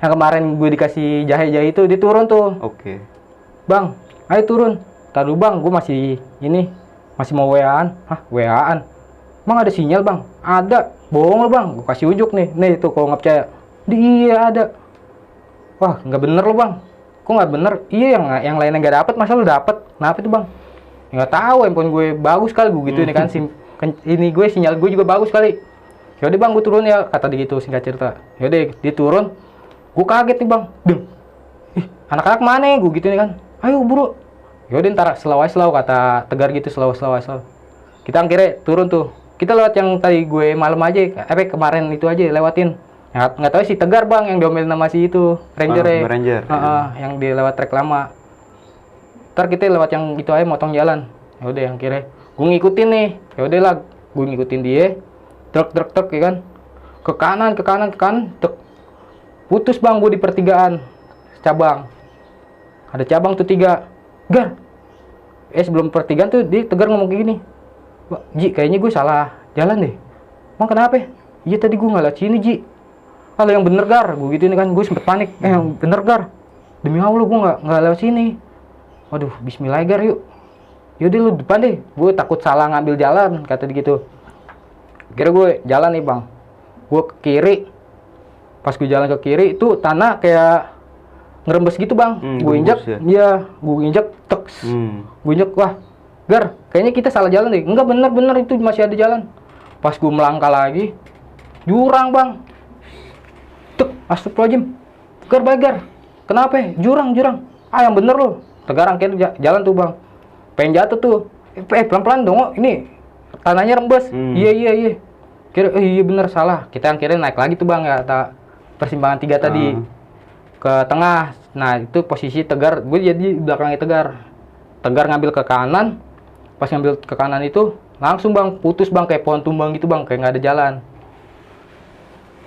kemarin gue dikasih jahe-jahe itu, dia turun tuh. Oke. Bang, ayo turun. Ntar dulu bang, gue masih mau WA-an. Hah, WA-an? Bang ada sinyal bang? Ada. Bohong lo bang, gue kasih unjuk nih. Nih tuh kalau nggak percaya. Iya ada. Wah, nggak bener lo bang. Kok nggak bener? Iya yang lainnya nggak dapet, masa lo dapet? Kenapa itu bang? Nggak tahu, handphone gue bagus kali gue gitu ini kan. Ini gue sinyal gue juga bagus kali. Yaudah bang, gue turun ya, kata dia gitu, singkat cerita. Yaudah, dia turun. Gue kaget nih bang, ih anak-anak mana gue gitu nih kan, ayo buru. Yaudah ntar selalu kata Tegar gitu, selalu. Kita akhirnya turun tuh, kita lewat yang tadi gue malam aja, kemarin itu aja lewatin. Nggak tahu si Tegar bang yang diomelin sama si itu Ranger ya. Ranger. Yang di lewat trek lama. Ntar kita lewat yang itu aja, motong jalan. Yaudah yang akhirnya gue ngikutin nih, yaudah lah gue ngikutin dia, truk ya kan, ke kanan, truk. Putus bang, gue di pertigaan cabang. Ada cabang tuh 3. Gar. Sebelum pertigaan tuh dia Tegar ngomong kayak gini. Ji, kayaknya gue salah jalan deh. Bang kenapa? Iya tadi gue nggak lewat sini Ji. Kalau yang bener Gar, gue gitu ini kan, gue sempet panik. Yang bener Gar. Demi Allah gue nggak lewat sini. Waduh, Bismillah Gar yuk. Yaudah lu depan deh. Gue takut salah ngambil jalan, kata dia gitu. Kira gue jalan nih bang. Gue ke kiri. Pas gue jalan ke kiri itu tanah kayak ngerembes gitu bang. Gue injak, ya gue injak, teks. Gue injak, wah Gar, kayaknya kita salah jalan deh. Enggak, bener itu masih ada jalan. Pas gue melangkah lagi, jurang bang. Tek, astagfirullahaladzim. Gar, baik Gar. Kenapa? Jurang. Ah yang bener loh. Tegar akhirnya jalan tuh bang. Pengen jatuh tuh. Pelan-pelan dong, ini tanahnya rembes. Iya. Kira, iya bener salah. Kita akhirnya naik lagi tuh bang ya. Persimpangan 3 tadi ke tengah. Nah itu posisi Tegar, gue jadi di belakangnya Tegar ngambil ke kanan. Pas ngambil ke kanan itu langsung bang putus bang, kayak pohon tumbang gitu bang, kayak nggak ada jalan.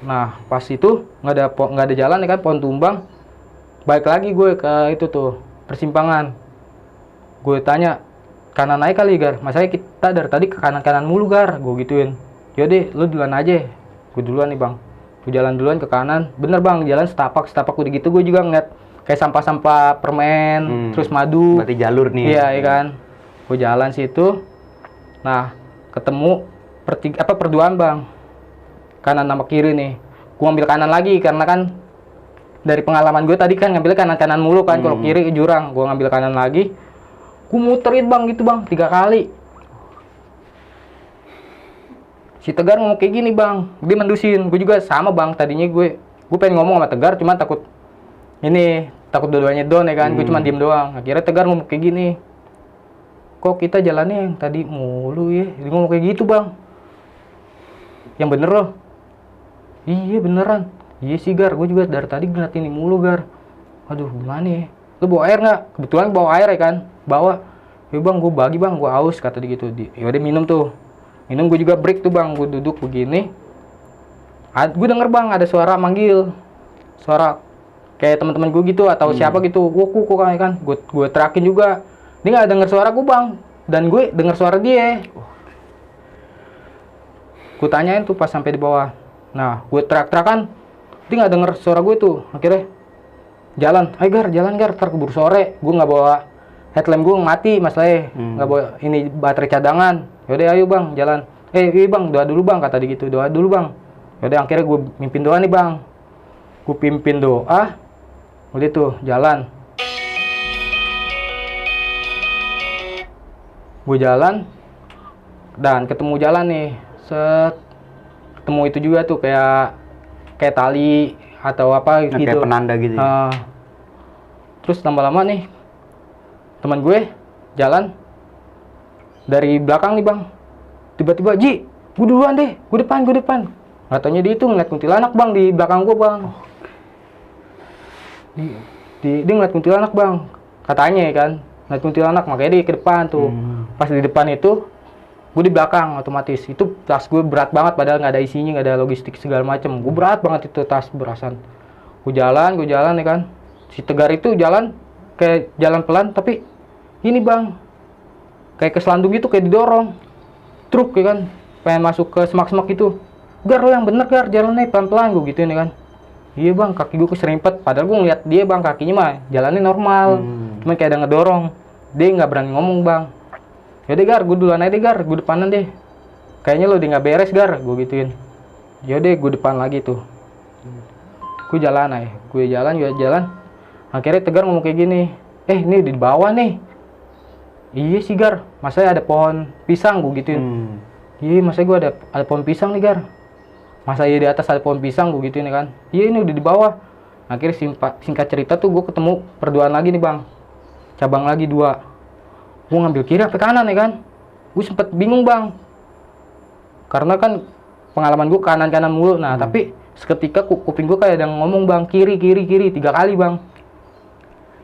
Nah pas itu nggak ada jalan ya kan, pohon tumbang. Balik lagi gue ke itu tuh persimpangan. Gue tanya, kanan naik kali Gar, masanya kita dari tadi ke kanan mulu Gar, gue gituin. Yaudah lu duluan aja, gue duluan nih bang. Gue jalan duluan ke kanan, bener bang, jalan setapak udah gitu. Gue juga ngeliat kayak sampah-sampah permen, terus madu. Berarti jalur nih. Iya kan. Gue jalan situ, nah ketemu perduaan bang, kanan sama kiri nih. Gue ambil kanan lagi karena kan dari pengalaman gue tadi kan ngambil kanan mulu kan, kalau kiri jurang. Gue ngambil kanan lagi, gue muterin bang gitu bang 3 kali. Si Tegar ngomong kayak gini bang, dia mendusin. Gue juga sama bang, tadinya gue pengen ngomong sama Tegar, cuman takut dua-duanya down ya kan. Gue cuma diem doang. Akhirnya Tegar ngomong kayak gini, kok kita jalannya yang tadi mulu ya? Dia ngomong kayak gitu bang. Yang bener loh. Iya beneran. Iya sih Gar, gue juga dari tadi ngeliat ini mulu Gar. Aduh gimana ya? Lu bawa air nggak? Kebetulan bawa air ya kan. Bawa. Ya bang, gue bagi bang, gue haus, kata dia gitu. Yaudah minum tuh. Minum, gue juga break tuh bang, gue duduk begini. Gue denger bang ada suara manggil, suara kayak teman-teman gue gitu atau siapa gitu. Woku kan, gue terakin juga. Dia nggak denger suara gue bang, dan gue denger suara dia. Gue tanyain tuh pas sampai di bawah. Nah, gue teriak-teriakan, dia nggak denger suara gue tuh. Akhirnya jalan, ayo Gar, jalan Gar, ntar keburu sore. Gue nggak bawa headlamp, gue mati masalahnya, nggak bawa ini baterai cadangan. Yaudah ayo bang jalan. Iya bang, doa dulu bang, kata dia gitu, doa dulu bang. Yaudah akhirnya gue mimpin doa nih bang. Gue pimpin doa, udah tuh jalan. Gue jalan dan ketemu jalan nih. Ketemu itu juga tuh kayak tali atau apa gitu. Kayak penanda gitu. Terus lama-lama nih teman gue jalan dari belakang nih bang, tiba-tiba Ji, gue duluan deh, gue depan. Katanya dia itu ngeliat kuntilanak bang di belakang gue bang. Dia ngeliat kuntilanak bang, katanya ya kan, ngeliat kuntilanak, makanya dia ke depan tuh. Pas di depan itu gue di belakang otomatis. Itu tas gue berat banget, padahal nggak ada isinya, nggak ada logistik segala macem. Gue berat banget itu tas berasan. Gue jalan ya kan. Si Tegar itu jalan kayak jalan pelan, tapi ini bang, kayak ke selandung gitu, kayak didorong truk ya kan, pengen masuk ke semak-semak itu. Gar, lo yang bener Gar, jalannya pelan-pelan, gue gituin ya kan. Iya bang, kaki gue keserimpet, padahal gue ngeliat dia bang, kakinya mah jalannya normal, cuman kayak ada ngedorong. Dia nggak berani ngomong bang. Yaudah Gar, gue duluan aja deh Gar, gue depanan deh. Kayaknya lo udah nggak beres Gar, gue gituin. Yaudah, gue depan lagi tuh. Gue jalan aja, gue jalan. Akhirnya Tegar ngomong kayak gini, ini di bawah nih. Iya sih Gar, masa ada pohon pisang, gue gituin. Iya, masa gue ada pohon pisang nih Gar. Masa iya di atas ada pohon pisang, gue gituin ya kan. Iya, ini udah di bawah. Akhirnya singkat cerita tuh gue ketemu perduaan lagi nih bang. Cabang lagi 2. Gue ngambil kiri apa kanan ya kan. Gue sempet bingung bang. Karena kan pengalaman gue kanan-kanan mulu. Nah tapi seketika kuping gue kayak ada ngomong bang, kiri 3 kali bang.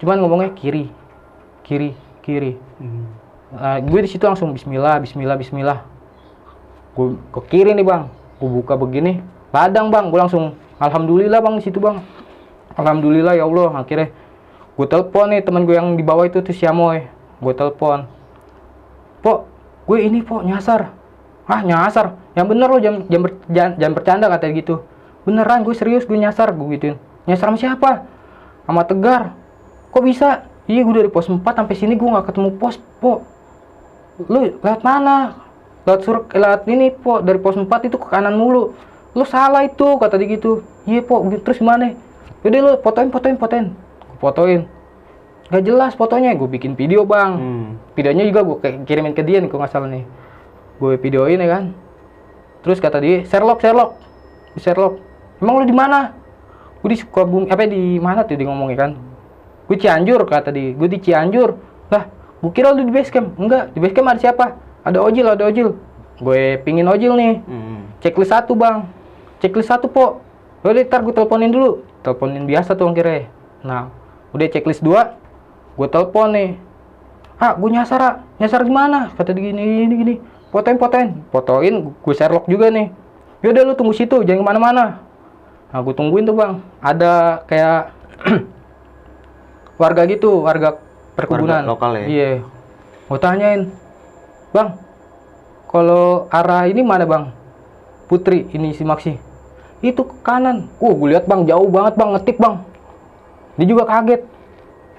Cuman ngomongnya kiri. Nah, gue di situ langsung bismillah. Gue ke kiri nih bang. Gue buka begini, ladang bang. Gue langsung alhamdulillah bang di situ bang. Alhamdulillah ya Allah. Akhirnya gue telepon nih teman gue yang di bawah itu tuh si Amoy. Gue telepon, "Pok, gue ini Pok nyasar." "Ah nyasar? Yang bener lo, jangan bercanda," katanya gitu. "Beneran, gue serius, gue nyasar," gue gituin. "Nyasar sama siapa?" "Sama Tegar." "Kok bisa?" "Iya, gue dari pos 4 sampai sini gue nggak ketemu pos, Pok." "Lu lewat mana?" Lewat ini Pok, dari pos 4 itu ke kanan mulu." "Lu salah itu," kata dia gitu. "Iya Pok, terus gimana?" "Yaudah lu fotoin." Gue fotoin. Gak jelas fotonya, gue bikin video bang. Videonya juga gue kirimin ke dia nih, kalau nggak salah nih. Gue videoin ya kan. Terus kata dia, Sherlock. "Emang lu di mana?" "Gue di Sukabumi." Di mana tuh dia ngomongnya kan. "Gue Cianjur," kata dia. "Gue di Cianjur." "Lah, gue kira lu di base camp." "Enggak, di base camp ada siapa?" Ada Ojil. Gue pingin Ojil nih. Checklist 1 bang. Checklist 1 Pok. Udah ntar gue teleponin dulu. Teleponin biasa tuh akhirnya. Nah, udah checklist 2. Gue telepon nih. Gue nyasar gimana?" Kata dia gini. Fotoin, gue Sherlock juga nih. "Yaudah lu tunggu situ, jangan kemana-mana." Nah gue tungguin tuh bang. Ada kayak warga gitu, warga perkebunan. Warga lokal ya? Iya. Gue tanyain, "Bang, kalau arah ini mana bang? Putri, ini si Maksi." "Itu ke kanan." Gue lihat bang, jauh banget bang, ngetik bang. Dia juga kaget.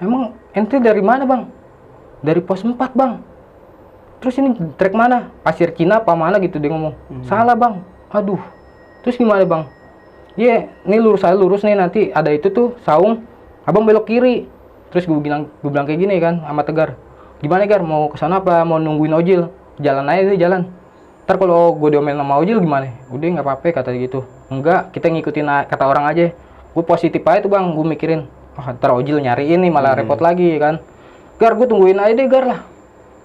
"Emang ente dari mana bang?" "Dari pos 4 bang." "Terus ini trek mana? Pasir Cina apa mana gitu," dia ngomong. "Salah bang." "Aduh, terus gimana bang?" "Iya, ini lurus nih, nanti ada itu tuh saung, abang belok kiri." Terus gue bilang kayak gini kan sama Tegar, "Gimana Gar, mau kesana apa mau nungguin Ojil? Jalan aja deh, jalan. Ntar kalau gue diomelin sama Ojil gimana?" "Udah nggak apa-apa," kata dia gitu. "Enggak, kita ngikutin kata orang aja." Gue positif aja tuh bang, gue mikirin, ntar Ojil nyariin nih malah repot lagi kan. "Gar, gue tungguin aja deh Gar lah,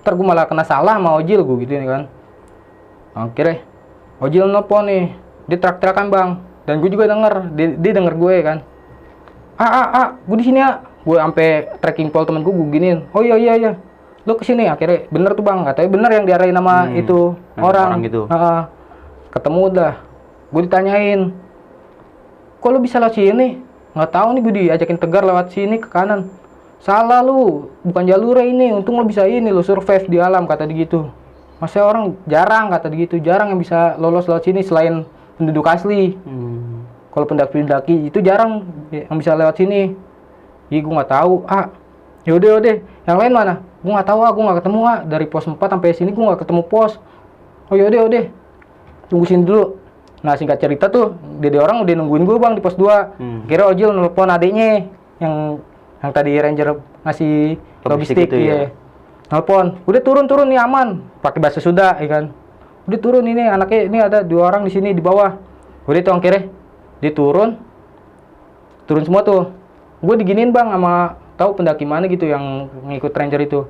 ntar gue malah kena salah sama Ojil," gue gitu nih kan. Akhirnya Ojil nelpon nih, dia terak-terakan bang, dan gue juga denger, dia denger gue kan. Gue di sini ya." Gue sampai tracking pole temen gue giniin. "Oh iya, lu kesini." Akhirnya bener tuh bang, katanya bener yang diarahin sama itu orang gitu. Ketemu dah, gue ditanyain, "Kok lu bisa lewat sini?" "Nggak tahu nih, gue diajakin Tegar lewat sini ke kanan." "Salah lu, bukan jalurnya ini, untung lu bisa ini, lu survive di alam," kata dia gitu. "Masa orang jarang," kata dia gitu, "jarang yang bisa lolos lewat sini selain penduduk asli. Kalau pendaki itu jarang yang bisa lewat sini." "Iya, gue nggak tahu." Yaudah, yang lain mana?" "Gue nggak tahu, gue nggak ketemu dari pos 4 sampai sini gue nggak ketemu pos." "Oh yaudah, tunggu sini dulu." Nah singkat cerita tuh, dia orang udah nungguin gue bang di pos 2. Kira Ojil nelfon adiknya yang tadi ranger ngasih logistik ya. Nelfon, "Udah turun nih, aman," pakai bahasa Sunda ya kan. "Udah turun ini, anaknya ini ada 2 orang di sini di bawah." Udah tuh akhirnya dia turun semua tuh. Gue diginiin bang sama tahu pendaki mana gitu yang ngikut ranger itu.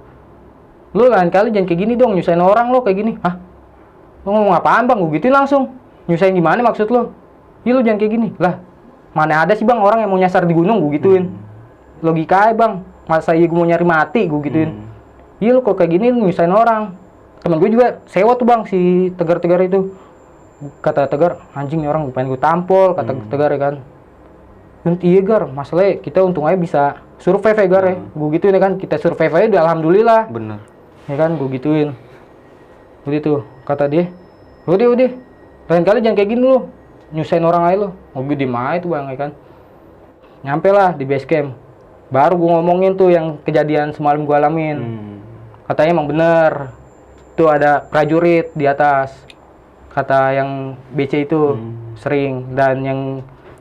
"Lu lain kali jangan kayak gini dong, nyusahin orang lo kayak gini." "Hah? Lu ngomong apaan bang?" Gue gituin langsung. "Nyusahin gimana maksud lo?" "Iya, lu jangan kayak gini." "Lah, mana ada sih bang orang yang mau nyasar di gunung," gue gituin. "Logika aja bang, masa iya gue mau nyari mati," gue gituin. "Iya, lu kok kayak gini lu nyusahin orang. Temen gue juga sewa tuh bang, si Tegar itu. Kata Tegar, anjing nih orang pengen gue tampol, kata Tegar ya kan. Dan iya Gar, masalahnya kita untung aja bisa survive ya Gar ya. Gue gituin ya kan, kita survive aja udah alhamdulillah. Bener. Ya kan, gue gituin. Udah tuh, kata dia, udah, lain kali jangan kayak gini lu, nyusahin orang aja lu. Gue diem aja tuh bang ya kan. Nyampe lah di base camp. Baru gue ngomongin tuh yang kejadian semalam gue alamin. Katanya emang bener, tuh ada prajurit di atas. Kata yang BC itu sering, dan yang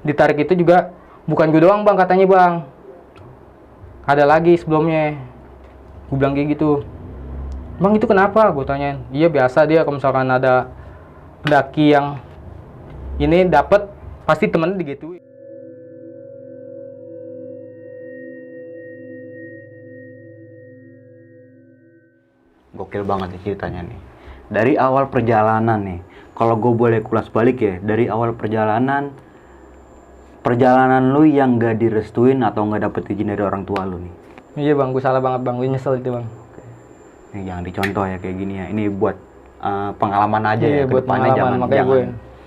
ditarik itu juga bukan gue doang bang katanya bang, ada lagi sebelumnya. Gue bilang kayak gitu, bang itu kenapa? Gue tanyain. Iya biasa dia kalau misalkan ada pendaki yang ini dapat pasti temennya digituin. Gokil banget nih ceritanya nih. Dari awal perjalanan nih, kalau gue boleh kulas balik ya, dari awal perjalanan lu yang gak direstuin atau gak dapet izin dari orang tua lu nih. Iya bang, gue salah banget bang, gue nyesel itu bang. Nih jangan dicontoh ya kayak gini ya. Ini buat pengalaman aja iya, ya. Buat pengalaman, makanya gue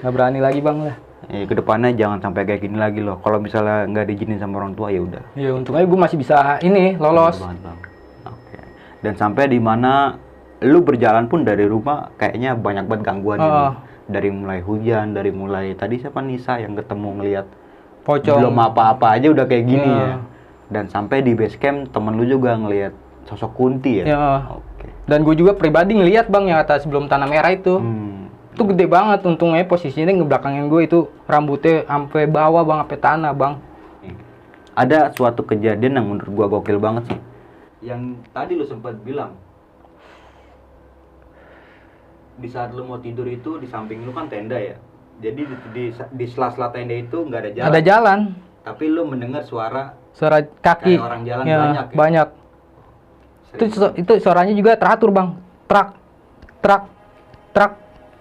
gak berani lagi bang lah. Kedepannya jangan sampai kayak gini lagi loh. Kalau misalnya nggak diizinin sama orang tua ya udah. Iya, untungnya gue masih bisa ini lolos. Banget, bang. Oke. Dan sampai di mana lu berjalan pun dari rumah kayaknya banyak banget gangguan dari mulai hujan, dari mulai tadi siapa Nisa yang ketemu ngelihat pocong, belum apa-apa aja udah kayak gini ya. Dan sampai di base camp temen lu juga ngelihat sosok Kunti ya. Oke. Dan gue juga pribadi ngelihat bang yang atas sebelum tanah merah itu. Itu gede banget, untungnya posisinya ngebelakangin gue itu, rambutnya sampai bawah bang, sampai tanah bang. Ada suatu kejadian yang menurut gua gokil banget sih. Yang tadi lu sempat bilang di saat lu mau tidur itu di samping lu kan tenda ya. Jadi di sela-sela tenda itu nggak ada jalan. Ada jalan. Tapi lu mendengar suara kaki. Kayak orang jalan ya, banyak. Ya? Banyak. Itu suaranya juga teratur bang.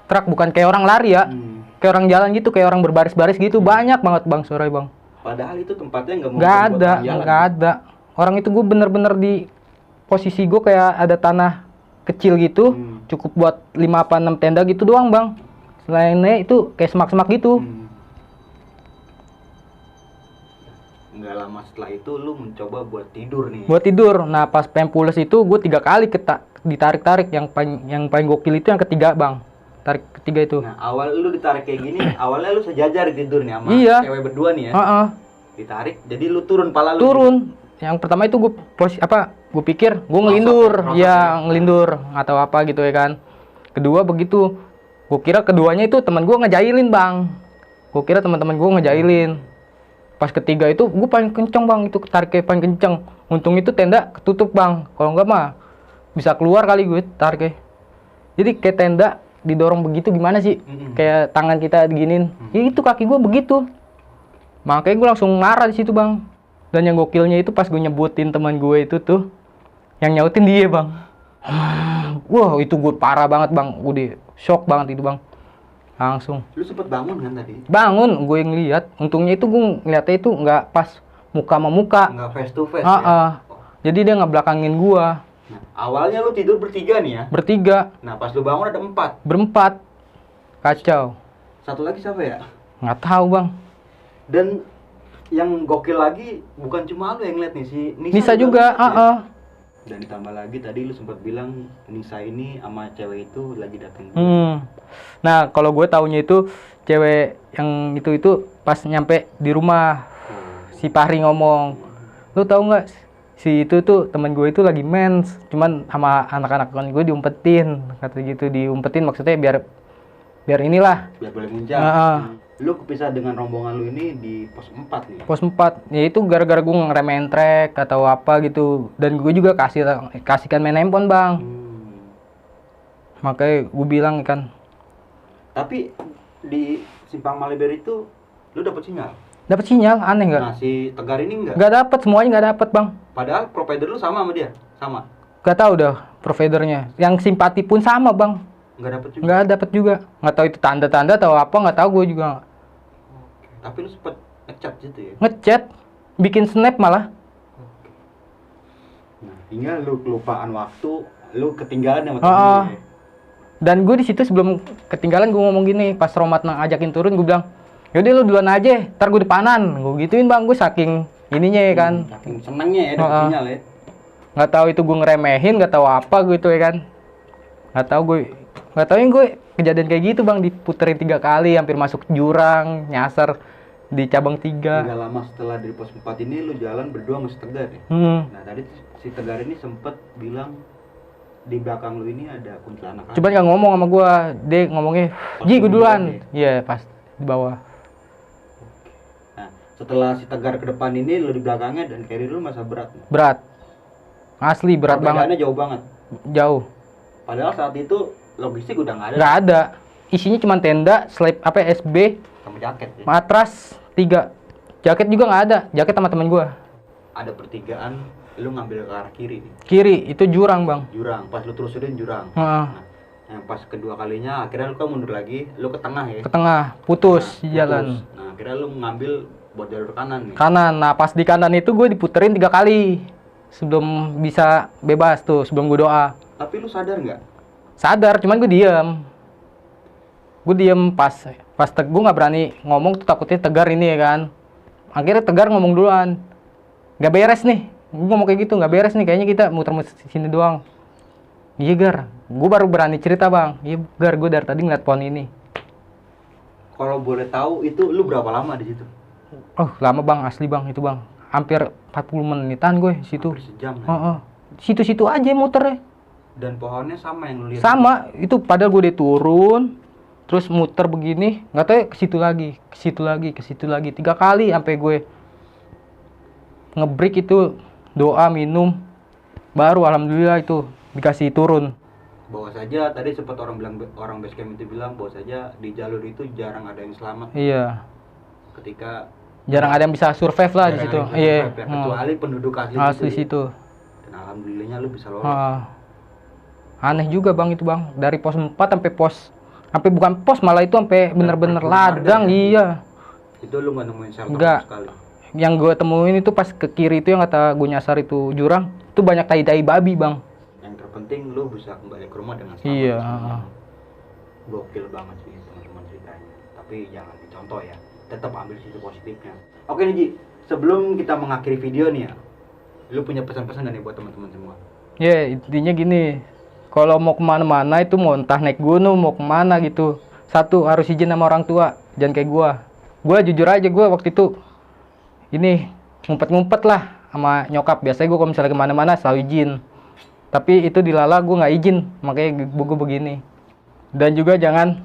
Trak bukan kayak orang lari ya. Kayak orang jalan gitu, kayak orang berbaris-baris gitu. Banyak banget bang suaranya bang. Padahal itu tempatnya nggak ada. Orang itu gue bener-bener di posisi gue kayak ada tanah kecil gitu. Cukup buat 5 apa 6 tenda gitu doang bang. Selainnya itu kayak semak-semak gitu. Nggak lama setelah itu lu mencoba buat tidur nih. Buat tidur. Nah pas pempules itu gue 3 kali ditarik-tarik. Yang paling gokil itu yang ketiga bang. Tarik ketiga itu. Nah awal lu ditarik kayak gini, awalnya lu sejajar tidur nih sama cewek berdua nih ya. Ditarik, jadi lu turun pala lu. Turun. Yang pertama itu gue gue pikir gue ngelindur, ngelindur atau apa gitu ya kan. Kedua begitu, gue kira keduanya itu teman gue ngejailin bang. Gue kira teman-teman gue ngejailin. Pas ketiga itu gue paling kenceng bang, itu tariknya paling kenceng. Untung itu tenda ketutup bang. Kalau enggak mah bisa keluar kali gue tariknya. Jadi kayak tenda didorong begitu gimana sih? Kayak tangan kita diginin. Ya itu kaki gue begitu. Makanya gue langsung marah di situ bang. Dan yang gokilnya itu pas gue nyebutin teman gue itu tuh, yang nyautin dia bang. Wah itu gue parah banget bang. Udah shock banget itu bang. Langsung. Lu sempet bangun kan tadi? Bangun, gue ngeliat. Untungnya itu gue ngeliatnya itu nggak pas muka sama muka. Nggak face to face ya? Jadi dia ngebelakangin gue. Nah, awalnya lu tidur bertiga nih ya? Bertiga. Nah pas lu bangun ada 4. Berempat. Kacau. Satu lagi siapa ya? Nggak tahu bang. Dan yang gokil lagi bukan cuma lu yang ngeliat nih, si Nisa juga. Ya? Dan ditambah lagi tadi lu sempat bilang Nisa ini sama cewek itu lagi datang. Nah kalau gue taunya itu cewek yang itu pas nyampe di rumah. Si Fahri ngomong, lu tahu nggak si itu tuh teman gue itu lagi mens, cuman sama anak-anak kan gue diumpetin, kata gitu, diumpetin maksudnya biar inilah. Biar boleh muncul. Lu kepisah dengan rombongan lu ini di pos 4 nih. Pos 4. Ya itu gara-gara gue ngeremehin trek atau apa gitu. Dan gue juga kasihkan main handphone, Bang. Makanya gue bilang kan. Tapi di Simpang Maliber itu lu dapat sinyal? Dapat sinyal, aneh nggak? Nah, si Tegar ini nggak? Nggak dapat, semuanya nggak dapat, Bang. Padahal provider lu sama dia? Sama? Nggak tahu dah providernya. Yang simpati pun sama, Bang. Nggak dapat juga? Nggak dapat juga. Nggak tahu itu tanda-tanda atau apa, nggak tahu gue juga. Tapi lu sempet ngechat gitu ya? Ngechat, bikin snap malah. Nah, hingga lu kelupaan waktu, lu ketinggalan sama temen lu ya? Dan gue di situ sebelum ketinggalan gue ngomong gini, pas Romat ngajakin turun gue bilang, yaudah lu duluan aja, ntar gue depanan. Gue gituin bang, gue saking ininya ya kan. Saking senangnya ya dapet sinyal ya. Nggak tahu itu gue ngeremehin, nggak tahu apa gitu ya kan. Nggak tahu yang gue kejadian kayak gitu bang, diputerin 3 kali, hampir masuk jurang, nyasar di cabang 3. Nggak lama setelah dari pos 4 ini lu jalan berdua sama si Tegar ya. Nah tadi si Tegar ini sempet bilang di belakang lu ini ada kuntilanak. Cuman nggak ngomong sama gue, dia ngomongnya, Ji gue duluan. Iya pas di bawah. Nah setelah si Tegar ke depan ini lu di belakangnya dan carry lu masa berat. Berat, asli berat banget. Perbedaannya jauh banget. Jauh. Padahal saat itu logistik udah nggak ada. Nggak ada. Isinya cuma tenda, slab SB, sama jaket ya. matras 3. Jaket juga nggak ada. Jaket sama temen gue. Ada pertigaan, lu ngambil ke arah kiri nih. Kiri itu jurang bang. Jurang, pas lu terusin jurang. Nah, yang pas kedua kalinya akhirnya lu kan mundur lagi, lu ke tengah ya. ke tengah, putus jalan. Nah akhirnya lu ngambil buat jalur kanan nih. Kanan. Nah pas di kanan itu gue diputerin 3 kali sebelum bisa bebas tuh, sebelum gue doa. Tapi lu sadar nggak? Sadar, cuman gue diem pas gue nggak berani ngomong tuh, takutnya Tegar ini ya kan. Akhirnya Tegar ngomong duluan, nggak beres nih. Gue ngomong kayak gitu, nggak beres nih, kayaknya kita muter-muter sini doang. Iya Gar, gue baru berani cerita bang. Iya Gar, gue dari tadi ngeliat pohon ini. Kalau boleh tahu itu lu berapa lama di situ? Oh lama bang, asli bang itu bang. Hampir 40 menitan gue di situ. Hampir sejam ya? Situ-situ aja muternya. Dan pohonnya sama yang lu lihat? Sama, itu padahal gue turun, terus muter begini, nggak tahu ya, ke situ lagi, 3 kali sampai gue ngebreak itu, doa, minum, baru alhamdulillah itu dikasih turun. Bahwa saja tadi sempat orang base camp itu bilang bahwa saja di jalur itu jarang ada yang selamat. Iya. Ketika jarang ada yang bisa survive lah di situ. Iya. Kecuali penduduk asli situ. Dan alhamdulillahnya lu bisa lolos. Aneh juga bang itu bang, dari pos 4 sampai bukan pos, malah itu sampai bener-bener ladang. Iya. Itu lu nggak nemuin shelter sama sekali. Yang gue temuin itu pas ke kiri itu yang kata gue nyasar itu jurang, itu banyak tai babi bang. Yang terpenting lu bisa kembali ke rumah dengan selamat. Iya. Gokil banget sih teman-teman ceritanya. Tapi jangan dicontoh ya, tetap ambil sisi positifnya. Oke nih Ji, sebelum kita mengakhiri video nih ya, lu punya pesan-pesan nih buat teman-teman semua? Ya intinya gini, kalau mau kemana-mana itu mau entah naik gunung mau kemana gitu, satu harus izin sama orang tua, jangan kayak gua jujur aja, gua waktu itu ini ngumpet-ngumpet lah sama nyokap. Biasanya gua kalau misalnya kemana-mana selalu izin, tapi itu dilala gua nggak izin, makanya gua begini. Dan juga jangan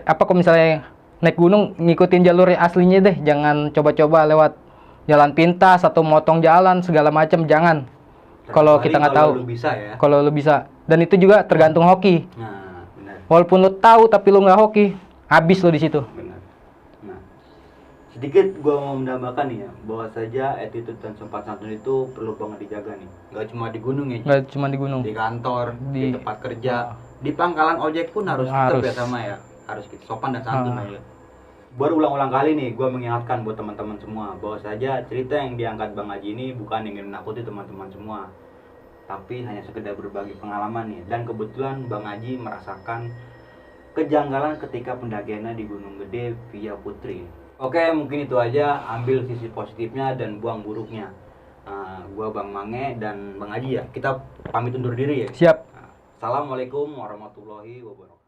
kalau misalnya naik gunung ngikutin jalur aslinya deh, jangan coba-coba lewat jalan pintas atau motong jalan segala macam, jangan. Kalau kita nggak tahu, kalau lu bisa. Dan itu juga tergantung hoki. Nah, benar. Walaupun lu tahu tapi lu nggak hoki, habis lu di situ. Benar. Nah, sedikit gua mau menambahkan nih ya, bahwa saja attitude dan sopan santun itu perlu banget dijaga nih. Nggak cuma di gunung ya. Nggak cuma di gunung. Di kantor, di tempat kerja, di pangkalan ojek pun harus tetap ya sama ya. Harus kita sopan dan santun aja. Berulang-ulang kali nih, gue mengingatkan buat teman-teman semua bahwa saja cerita yang diangkat Bang Haji ini bukan ingin menakuti teman-teman semua, tapi hanya sekedar berbagi pengalaman nih. Dan kebetulan Bang Haji merasakan kejanggalan ketika pendakiannya di Gunung Gede via Putri. Oke, mungkin itu aja. Ambil sisi positifnya dan buang buruknya. Gua Bang Mange dan Bang Haji ya, kita pamit undur diri ya. Siap. Assalamualaikum warahmatullahi wabarakatuh.